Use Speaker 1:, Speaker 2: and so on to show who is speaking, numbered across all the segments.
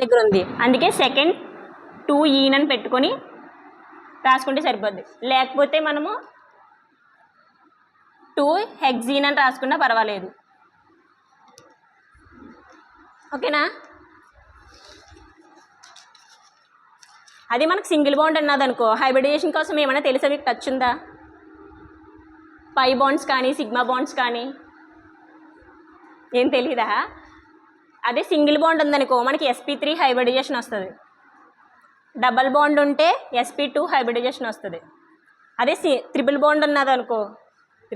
Speaker 1: దగ్గర ఉంది, అందుకే సెకండ్ 2 ఈనని పెట్టుకొని రాసుకుంటే సరిపోద్ది. లేకపోతే మనము 2 హెక్సీన్ అని రాసుకున్నా పర్వాలేదు. ఓకేనా? అది మనకు సింగిల్ బాండ్ అన్నదనుకో, హైబ్రిడైజేషన్ కోసం ఏమైనా తెలుసా మీకు? టచ్ ఉందా? పై బాండ్స్ కానీ సిగ్మా బాండ్స్ కానీ ఏం తెలీదా? అదే సింగిల్ బాండ్ ఉందనుకో మనకి sp3 హైబ్రిడైజేషన్ వస్తుంది. డబల్ బాండ్ ఉంటే sp2 హైబ్రిడైజేషన్ వస్తుంది. అదే ట్రిపుల్ బాండ్ ఉన్నదనుకో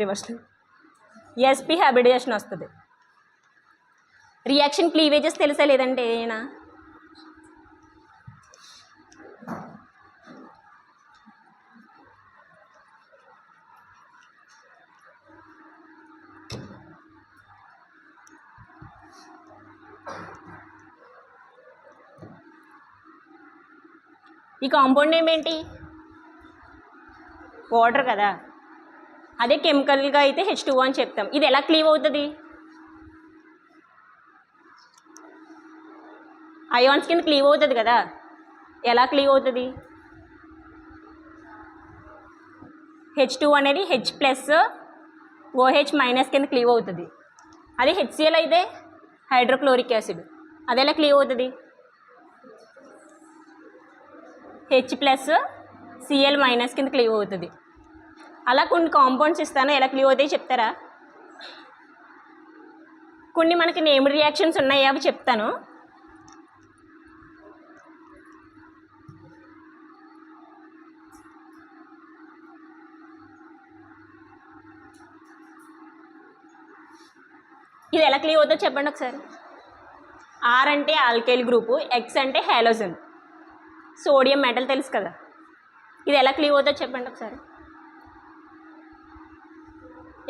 Speaker 1: రివర్స్ sp హైబ్రిడైజేషన్ వస్తుంది. రియాక్షన్ క్లీవేజెస్ తెలుసా లేదంటే ఏనా? ఈ కాంపౌండ్ నేమ్ ఏంటి? వాటర్ కదా. అదే కెమికల్గా అయితే H2O అని చెప్తాం. ఇది ఎలా క్లీవ్ అవుతుంది? అయాన్స్ కింద క్లీవ్ అవుతుంది కదా. ఎలా క్లీవ్ అవుతుంది? H2 అనేది H+OH- కింద క్లీవ్ అవుతుంది. అదే HCl అయితే హైడ్రోక్లోరిక్ యాసిడ్. అది ఎలా క్లీవ్ అవుతుంది? H+Cl- కింద క్లీవ్ అవుతుంది. అలా కొన్ని కాంపౌండ్స్ ఇస్తాను, ఎలా క్లీవ్ అవుతాయి చెప్తారా? కొన్ని మనకి నేమ్డ్ రియాక్షన్స్ ఉన్నాయి, అవి చెప్తాను. ఇది ఎలా క్లీవ్ అవుతుందో చెప్పండి ఒకసారి. R అంటే ఆల్కైల్ గ్రూపు, X అంటే హాలోజన్, సోడియం మెటల్ తెలుసు కదా. ఇది ఎలా క్లీవ్ అవుతుందో చెప్పండి ఒకసారి.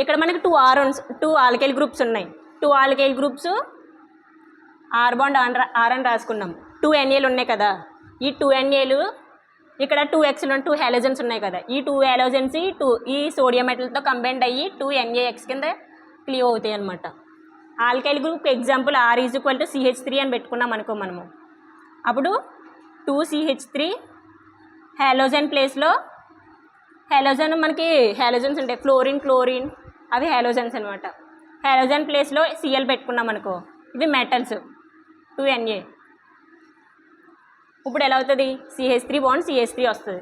Speaker 1: ఇక్కడ మనకి 2 ఆల్కైల్ గ్రూప్స్ ఉన్నాయి. 2 alkyl groups R bond R అని రాసుకున్నాం. 2 NAలు ఉన్నాయి కదా. ఈ 2 NAలు ఇక్కడ 2 Xలు 2 హాలోజన్స్ ఉన్నాయి కదా. ఈ 2 హాలోజన్స్ ఈ సోడియం మెటల్తో కంబైండ్ అయ్యి 2 NaX కింద క్లీవ్ అవుతాయి అనమాట. Alkyl group example R = CH3 అని పెట్టుకున్నాం అనుకో మనము. అప్పుడు 2CH3 హాలోజన్ ప్లేస్లో హాలోజన్ మనకి హాలోజన్స్ ఉంటాయి, క్లోరిన్ అవి హాలోజన్స్ అనమాట. హాలోజన్ ప్లేస్లో Cl పెట్టుకున్నాం అనుకో, ఇవి మెటల్స్ 2 Na. ఇప్పుడు ఎలా అవుతుంది? CH3 బాండ్ CH3 వస్తుంది.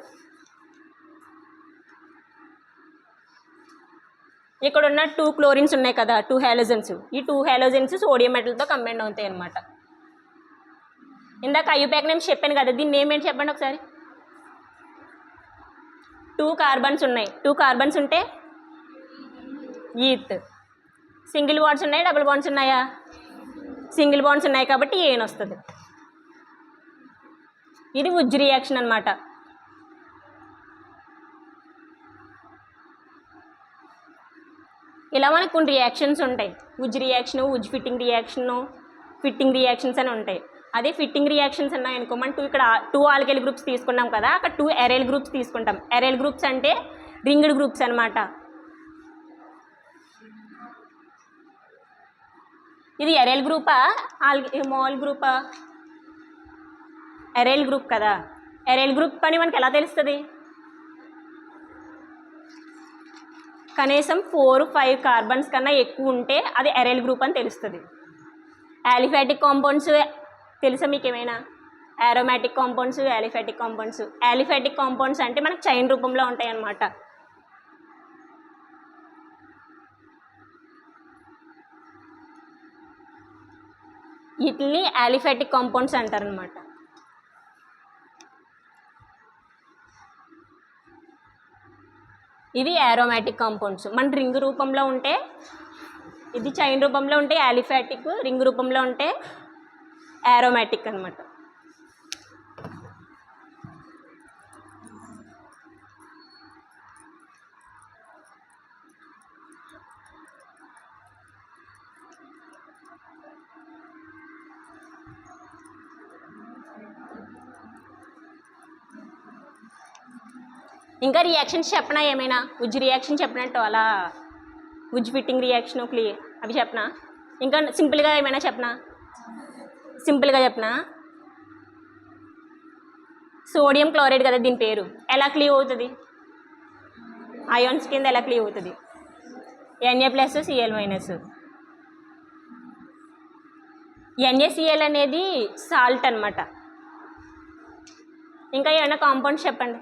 Speaker 1: ఇక్కడ ఉన్న 2 క్లోరిన్స్ ఉన్నాయి కదా, 2 హాలోజన్స్. ఈ 2 హాలోజన్స్ సోడియం మెటల్తో కంబైండ్ అవుతాయి అనమాట. ఇందాక ఐయుపాక్ నేమ్స్ చెప్పాను కదా, దీన్ని నేమ్ ఏంటి చెప్పండి ఒకసారి. 2 కార్బన్స్ ఉన్నాయి. 2 కార్బన్స్ ఉంటే ఈత్. సింగిల్ బాండ్స్ ఉన్నాయి, డబుల్ బాండ్స్ ఉన్నాయా? సింగిల్ బాండ్స్ ఉన్నాయి కాబట్టి ఏన్ వస్తుంది. ఇది ఉజ్ రియాక్షన్ అనమాట. ఇలా మనకు కొన్ని రియాక్షన్స్ ఉంటాయి. Uz reaction, uz fitting reactions అని ఉంటాయి. అదే ఫిట్టింగ్ రియాక్షన్స్ అన్నాయి అనుకో, మనం ఇక్కడ 2 ఆల్కైల్ గ్రూప్స్ తీసుకున్నాం కదా, అక్కడ 2 ఎరైల్ గ్రూప్స్ తీసుకుంటాం. ఎరైల్ గ్రూప్స్ అంటే రింగ్డ్ గ్రూప్స్ అనమాట. ఇది ఎరైల్ గ్రూపా మాల్ గ్రూపా? ఎరైల్ గ్రూప్ కదా. ఎరైల్ గ్రూప్ అని మనకి ఎలా తెలుస్తుంది? కనీసం 4-5 కార్బన్స్ కన్నా ఎక్కువ ఉంటే అది ఎరైల్ గ్రూప్ అని తెలుస్తుంది. యాలిఫాటిక్ కాంపౌండ్స్ తెలుసా మీకు ఏమైనా? Aromatic compounds, aliphatic compounds. Aliphatic compounds అంటే మనకు చైన్ రూపంలో ఉంటాయి అన్నమాట. వీటిని యాలిఫాటిక్ కాంపౌండ్స్ అంటారనమాట. ఇవి ఆరోమాటిక్ కాంపౌండ్స్. మన రింగ్ రూపంలో ఉంటే, ఇది చైన్ రూపంలో ఉంటే యాలిఫాటిక్, రింగ్ రూపంలో ఉంటే ఆరోమాటిక్ అనమాట. ఇంకా రియాక్షన్స్ చెప్పనా ఏమైనా? ఉజ్ రియాక్షన్ చెప్పినట్టు అలా ఉజ్ ఫిట్టింగ్ రియాక్షన్ అవి చెప్పనా? ఇంకా సింపుల్గా ఏమైనా చెప్పనా? సింపుల్గా చెప్పనా? సోడియం క్లోరైడ్ కదా దీని పేరు, ఎలా క్లీవ్ అవుతుంది? అయాన్స్ కింద ఎలా క్లీవ్ అవుతుంది? Na+Cl-. NaCl అనేది సాల్ట్ అనమాట. ఇంకా ఏమైనా కాంపౌండ్స్ చెప్పండి.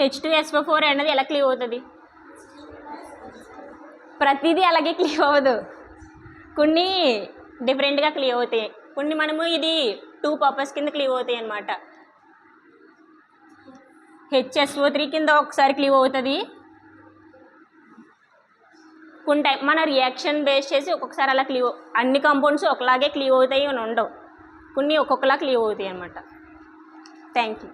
Speaker 1: H2SO4 అనేది ఎలా క్లీవ్ అవుతుంది? ప్రతిదీ అలాగే క్లీవ్ అవ్వదు, కొన్ని డిఫరెంట్గా క్లీవ్ అవుతాయి, కొన్ని మనము ఇది 2 పర్పస్ కింద క్లీవ్ అవుతాయి అన్నమాట. HSO3 కింద ఒకసారి క్లీవ్ అవుతుంది, కొన్ని టైం మన రియాక్షన్ బేస్ చేసి ఒక్కొక్కసారి అలా క్లీవ్, అన్ని కాంపౌండ్స్ ఒకలాగే క్లీవ్ అవుతాయి అని ఉండవు, కొన్ని ఒక్కొక్కలా క్లీవ్ అవుతాయి అన్నమాట. Thank you.